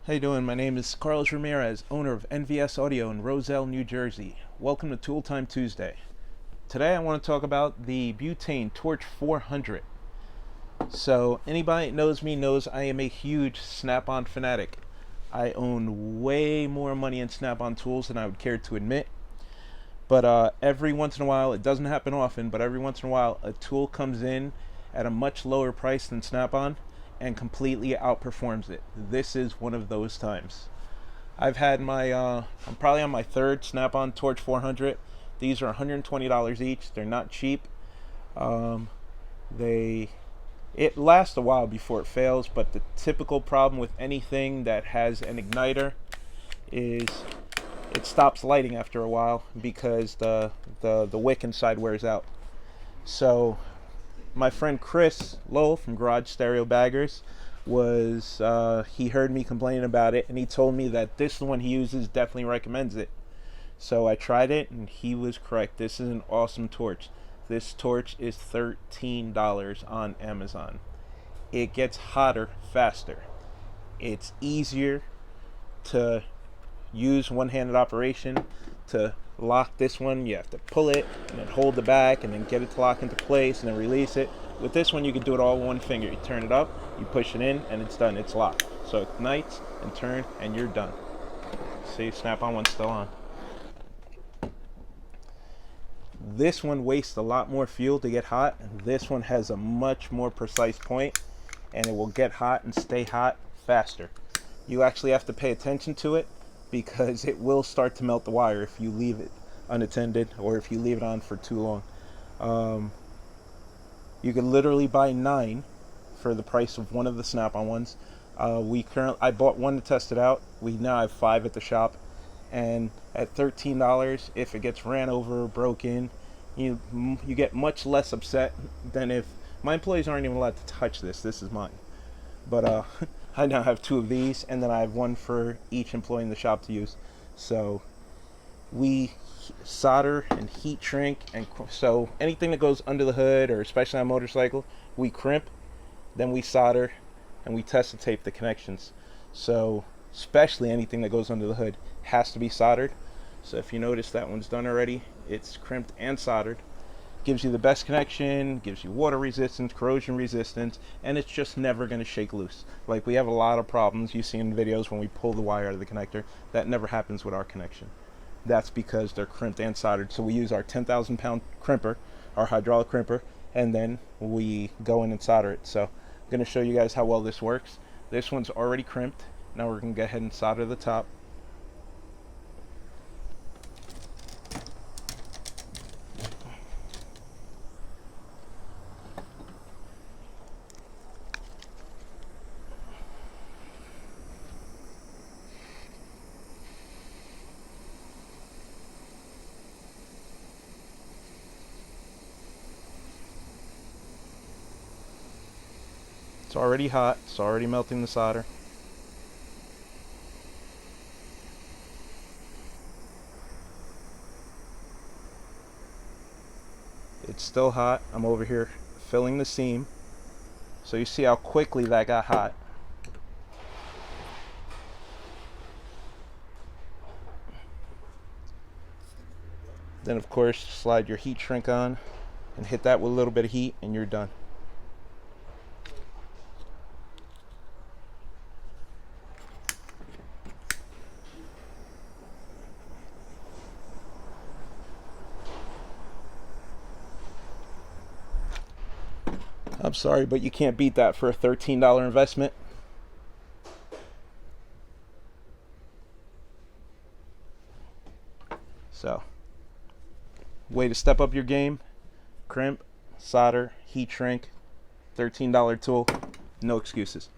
How you doing? My name is Carlos Ramirez, owner of NVS Audio in Roselle, New Jersey. Welcome to Tool Time Tuesday. Today I want to talk about the Butane Torch 400. So anybody that knows me knows I am a huge Snap-on fanatic. I own way more money in Snap-on tools than I would care to admit. But every once in a while, it doesn't happen often, but every once in a while a tool comes in at a much lower price than Snap-on and completely outperforms it. This is one of those times. I've had I'm probably on my third Snap-on Torch 400. These are $120 each. They're not cheap. Um, it lasts a while before it fails, but the typical problem with anything that has an igniter is it stops lighting after a while because the wick inside wears out. So my friend Chris Lowell from Garage Stereo Baggers he heard me complaining about it, and he told me that this one he uses, definitely recommends it. So I tried it, and he was correct. This is an awesome torch. This torch is $13 on Amazon. It gets hotter faster. It's easier to use one-handed operation. To lock this one, you have to pull it and then hold the back and then get it to lock into place and then release it. With this one, you can do it all with one finger. You turn it up, you push it in, and it's done. It's locked. So it ignites and turn, and you're done. See, Snap-on one's still on. This one wastes a lot more fuel to get hot. This one has a much more precise point, and it will get hot and stay hot faster. You actually have to pay attention to it, because it will start to melt the wire if you leave it unattended or if you leave it on for too long. You can literally buy 9 for the price of one of the Snap-on ones. I bought one to test it out. We now have 5 at the shop, and at $13, if it gets ran over or broken, you get much less upset than if my employees aren't even allowed to touch this. This is mine, but I now have 2 of these, and then I have one for each employee in the shop to use. So we solder and heat shrink, and so anything that goes under the hood, or especially on a motorcycle, we crimp, then we solder, and we test and tape the connections. So especially anything that goes under the hood has to be soldered. So if you notice, that one's done already. It's crimped and soldered. Gives you the best connection, gives you water resistance, corrosion resistance, and it's just never going to shake loose. Like, we have a lot of problems you see in videos when we pull the wire out of the connector. That never happens with our connection. That's because they're crimped and soldered. So we use our 10,000 pound crimper, our hydraulic crimper, and then we go in and solder it. So I'm going to show you guys how well this works. This one's already crimped. Now we're going to go ahead and solder the top. It's already hot. It's already melting the solder. It's still hot. I'm over here filling the seam. So you see how quickly that got hot. Then of course, slide your heat shrink on and hit that with a little bit of heat, and you're done. I'm sorry, but you can't beat that for a $13 investment. So, way to step up your game. Crimp, solder, heat shrink, $13 tool. No excuses.